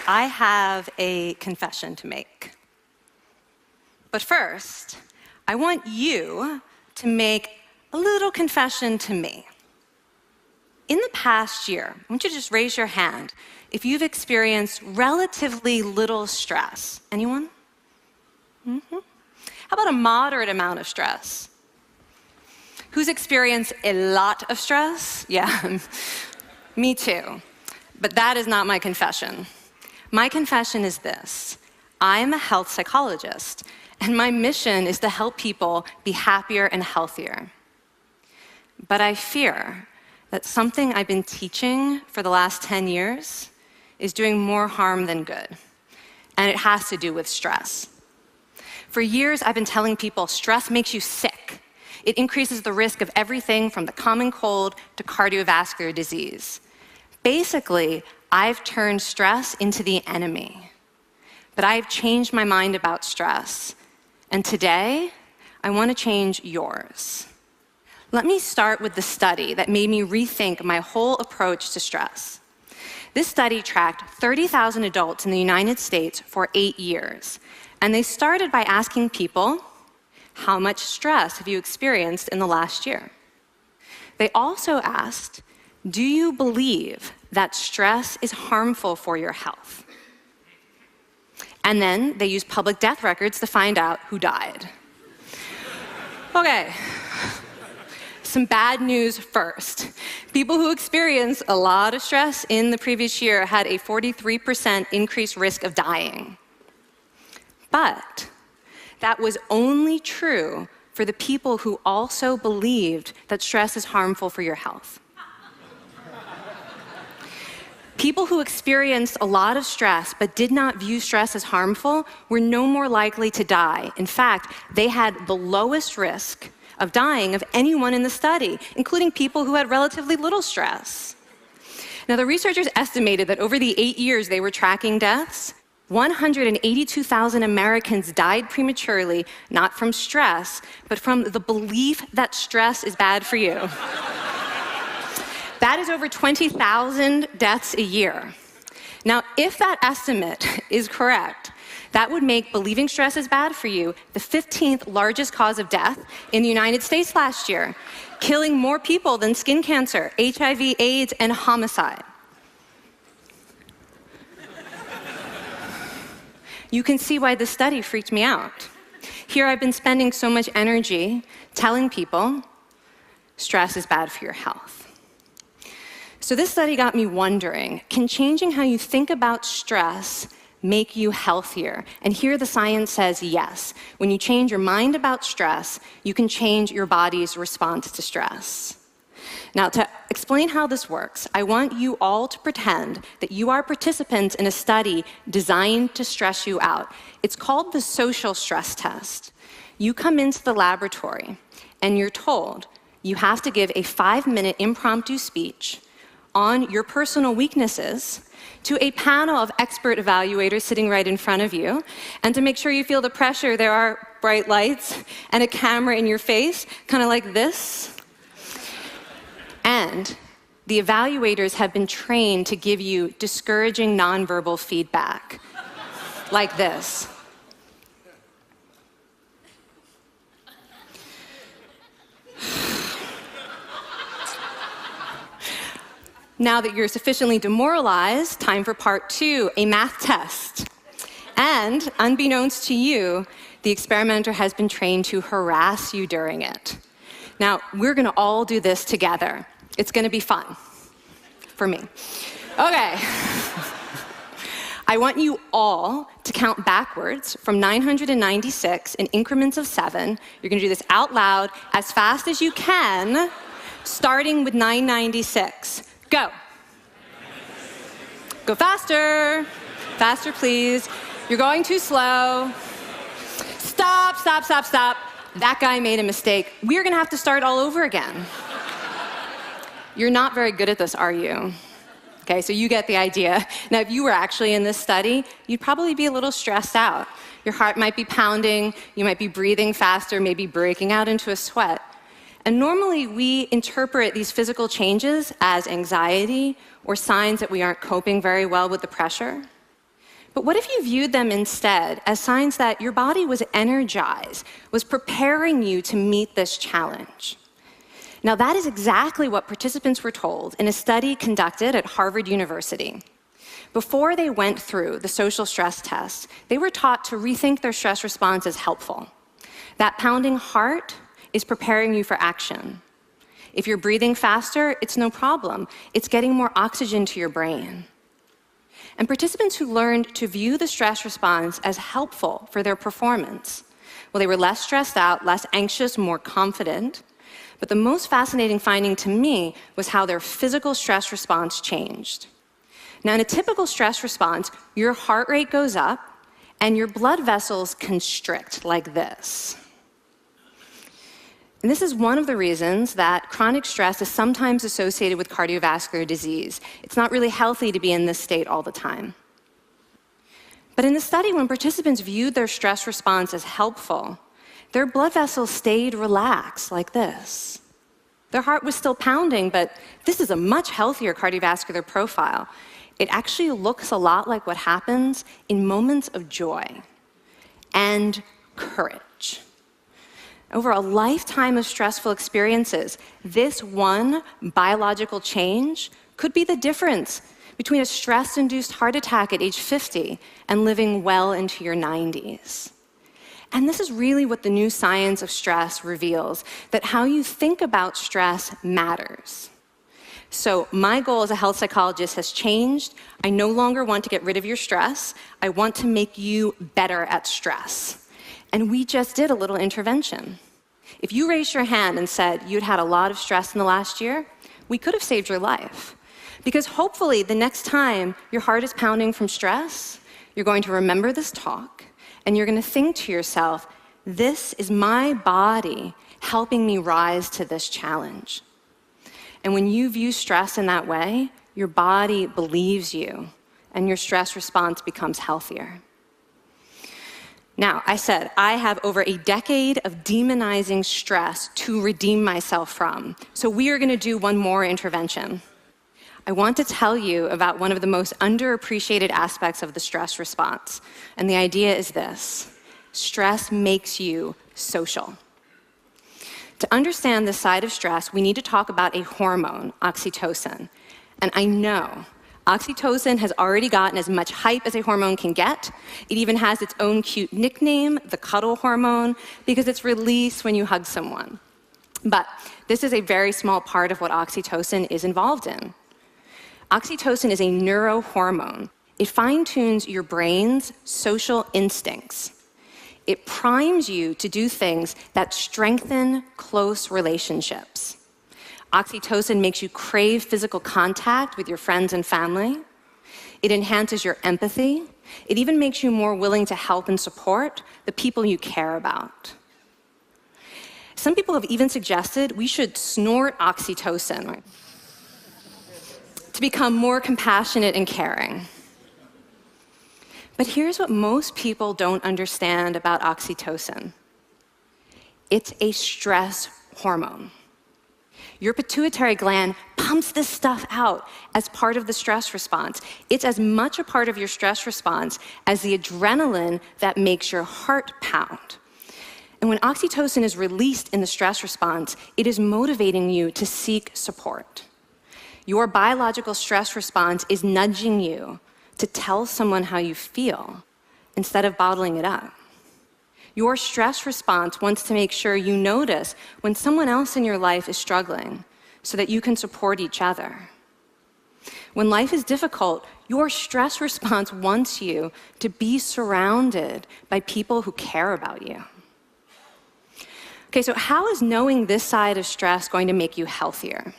I have a confession to make. But first, I want you to make a little confession to me. In the past year, I want you to just raise your hand if you've experienced relatively little stress. Anyone? How about a moderate amount of stress? Who's experienced a lot of stress? Yeah, me too. But that is not my confession. My confession is this: I'm a health psychologist, and my mission is to help people be happier and healthier. But I fear that something I've been teaching for the last 10 years is doing more harm than good, and it has to do with stress. For years, I've been telling people stress makes you sick. It increases the risk of everything from the common cold to cardiovascular disease. Basically, I've turned stress into the enemy. But I've changed my mind about stress, and today, I want to change yours. Let me start with the study that made me rethink my whole approach to stress. This study tracked 30,000 adults in the United States for 8 years, and they started by asking people, how much stress have you experienced in the last year? They also asked, do you believe that stress is harmful for your health? And then they used public death records to find out who died. Okay. Some bad news first. People who experienced a lot of stress in the previous year had a 43% increased risk of dying. But that was only true for the people who also believed that stress is harmful for your health. People who experienced a lot of stress but did not view stress as harmful were no more likely to die. In fact, they had the lowest risk of dying of anyone in the study, including people who had relatively little stress. Now, the researchers estimated that over the 8 years they were tracking deaths, 182,000 Americans died prematurely, not from stress, but from the belief that stress is bad for you. That is over 20,000 deaths a year. Now, if that estimate is correct, that would make believing stress is bad for you the 15th largest cause of death in the United States last year, killing more people than skin cancer, HIV, AIDS, and homicide. You can see why this study freaked me out. Here I've been spending so much energy telling people stress is bad for your health. So this study got me wondering, can changing how you think about stress make you healthier? And here the science says yes. When you change your mind about stress, you can change your body's response to stress. Now, to explain how this works, I want you all to pretend that you are participants in a study designed to stress you out. It's called the social stress test. You come into the laboratory, and you're told you have to give a 5-minute impromptu speech on your personal weaknesses to a panel of expert evaluators sitting right in front of you. And to make sure you feel the pressure, there are bright lights and a camera in your face, kind of like this. And the evaluators have been trained to give you discouraging nonverbal feedback, like this. Now that you're sufficiently demoralized, time for part 2, a math test. And unbeknownst to you, the experimenter has been trained to harass you during it. Now, we're gonna all do this together. It's gonna be fun, for me. Okay. I want you all to count backwards from 996 in increments of 7. You're gonna do this out loud as fast as you can, starting with 996. Go. Go faster. Faster, please. You're going too slow. Stop, stop, stop, stop. That guy made a mistake. We're gonna have to start all over again. You're not very good at this, are you? Okay, so you get the idea. Now, if you were actually in this study, you'd probably be a little stressed out. Your heart might be pounding, you might be breathing faster, maybe breaking out into a sweat. And normally, we interpret these physical changes as anxiety or signs that we aren't coping very well with the pressure. But what if you viewed them instead as signs that your body was energized, was preparing you to meet this challenge? Now, that is exactly what participants were told in a study conducted at Harvard University. Before they went through the social stress test, they were taught to rethink their stress response as helpful. That pounding heart is preparing you for action. If you're breathing faster, it's no problem. It's getting more oxygen to your brain. And participants who learned to view the stress response as helpful for their performance, well, they were less stressed out, less anxious, more confident. But the most fascinating finding to me was how their physical stress response changed. Now, in a typical stress response, your heart rate goes up and your blood vessels constrict like this. And this is one of the reasons that chronic stress is sometimes associated with cardiovascular disease. It's not really healthy to be in this state all the time. But in the study, when participants viewed their stress response as helpful, their blood vessels stayed relaxed like this. Their heart was still pounding, but this is a much healthier cardiovascular profile. It actually looks a lot like what happens in moments of joy and courage. Over a lifetime of stressful experiences, this one biological change could be the difference between a stress-induced heart attack at age 50 and living well into your 90s. And this is really what the new science of stress reveals, that how you think about stress matters. So my goal as a health psychologist has changed. I no longer want to get rid of your stress. I want to make you better at stress. And we just did a little intervention. If you raised your hand and said you'd had a lot of stress in the last year, we could have saved your life. Because hopefully the next time your heart is pounding from stress, you're going to remember this talk, and you're going to think to yourself, this is my body helping me rise to this challenge. And when you view stress in that way, your body believes you, and your stress response becomes healthier. Now, I said I have over a decade of demonizing stress to redeem myself from. So we are going to do one more intervention. I want to tell you about one of the most underappreciated aspects of the stress response. And the idea is this: stress makes you social. To understand this side of stress, we need to talk about a hormone, oxytocin. And I know oxytocin has already gotten as much hype as a hormone can get. It even has its own cute nickname, the cuddle hormone, because it's released when you hug someone. But this is a very small part of what oxytocin is involved in. Oxytocin is a neurohormone. It fine-tunes your brain's social instincts. It primes you to do things that strengthen close relationships. Oxytocin makes you crave physical contact with your friends and family. It enhances your empathy. It even makes you more willing to help and support the people you care about. Some people have even suggested we should snort oxytocin to become more compassionate and caring. But here's what most people don't understand about oxytocin. It's a stress hormone. Your pituitary gland pumps this stuff out as part of the stress response. It's as much a part of your stress response as the adrenaline that makes your heart pound. And when oxytocin is released in the stress response, it is motivating you to seek support. Your biological stress response is nudging you to tell someone how you feel instead of bottling it up. Your stress response wants to make sure you notice when someone else in your life is struggling so that you can support each other. When life is difficult, your stress response wants you to be surrounded by people who care about you. Okay, so how is knowing this side of stress going to make you healthier?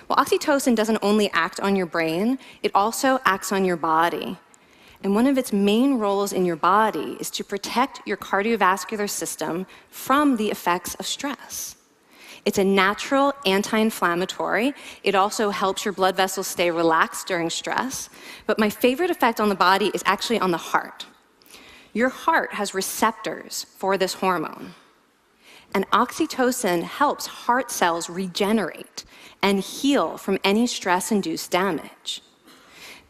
Well, oxytocin doesn't only act on your brain, it also acts on your body. And one of its main roles in your body is to protect your cardiovascular system from the effects of stress. It's a natural anti-inflammatory. It also helps your blood vessels stay relaxed during stress. But my favorite effect on the body is actually on the heart. Your heart has receptors for this hormone. And oxytocin helps heart cells regenerate and heal from any stress-induced damage.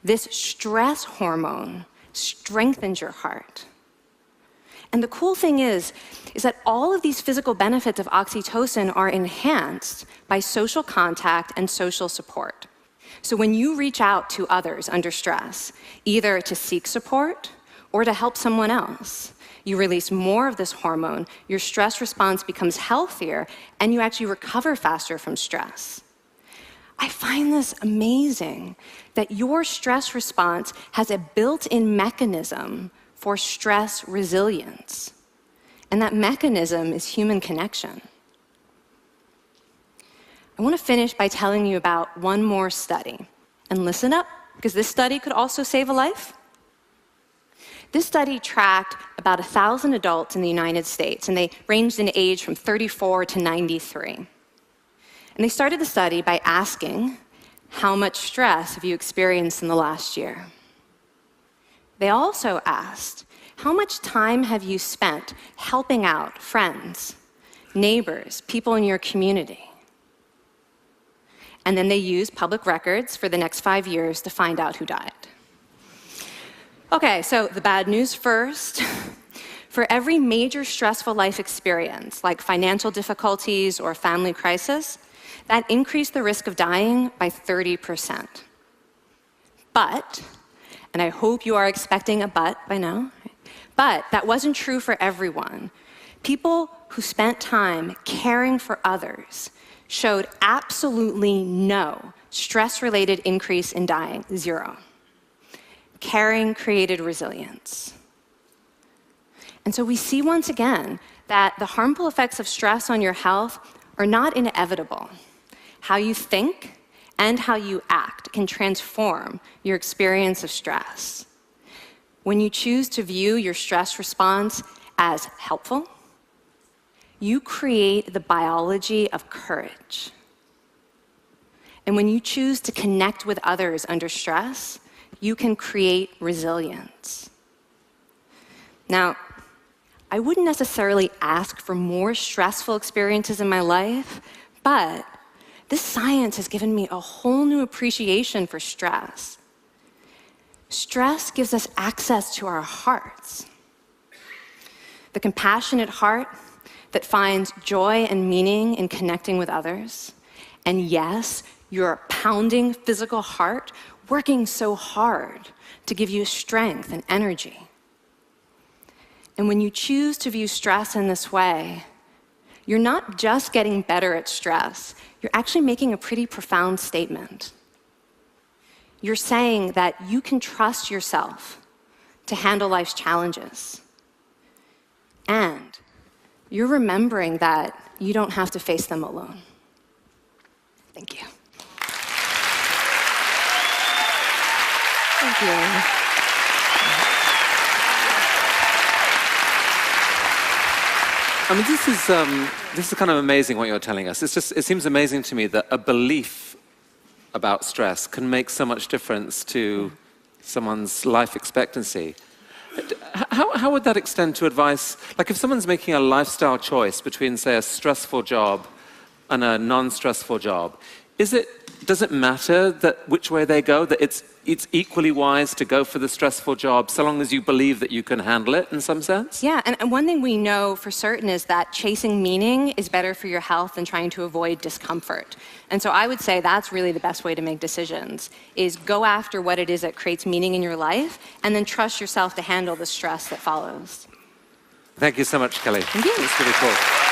This stress hormone strengthens your heart. And the cool thing is that all of these physical benefits of oxytocin are enhanced by social contact and social support. So when you reach out to others under stress, either to seek support or to help someone else, you release more of this hormone, your stress response becomes healthier, and you actually recover faster from stress. I find this amazing that your stress response has a built-in mechanism for stress resilience. And that mechanism is human connection. I want to finish by telling you about one more study. And listen up, because this study could also save a life. This study tracked about 1,000 adults in the United States, and they ranged in age from 34 to 93. And they started the study by asking, how much stress have you experienced in the last year? They also asked, how much time have you spent helping out friends, neighbors, people in your community? And then they used public records for the next 5 years to find out who died. Okay, so the bad news first. For every major stressful life experience, like financial difficulties or family crisis, that increased the risk of dying by 30%. But, and I hope you are expecting a but by now, but that wasn't true for everyone. People who spent time caring for others showed absolutely no stress-related increase in dying, 0. Caring created resilience. And so we see once again that the harmful effects of stress on your health are not inevitable. How you think and how you act can transform your experience of stress. When you choose to view your stress response as helpful, you create the biology of courage. And when you choose to connect with others under stress, you can create resilience. Now, I wouldn't necessarily ask for more stressful experiences in my life, but this science has given me a whole new appreciation for stress. Stress gives us access to our hearts. The compassionate heart that finds joy and meaning in connecting with others. And yes, your pounding physical heart working so hard to give you strength and energy. And when you choose to view stress in this way, you're not just getting better at stress, you're actually making a pretty profound statement. You're saying that you can trust yourself to handle life's challenges. And you're remembering that you don't have to face them alone. Thank you. Thank you. I mean, this is kind of amazing what you're telling us. It seems amazing to me that a belief about stress can make so much difference to someone's life expectancy. How would that extend to advice? Like if someone's making a lifestyle choice between, say, a stressful job and a non-stressful job, does it matter that which way they go, that it's equally wise to go for the stressful job so long as you believe that you can handle it in some sense? Yeah, and one thing we know for certain is that chasing meaning is better for your health than trying to avoid discomfort. And so I would say that's really the best way to make decisions, is go after what it is that creates meaning in your life and then trust yourself to handle the stress that follows. Thank you so much, Kelly. Thank you. It's really cool.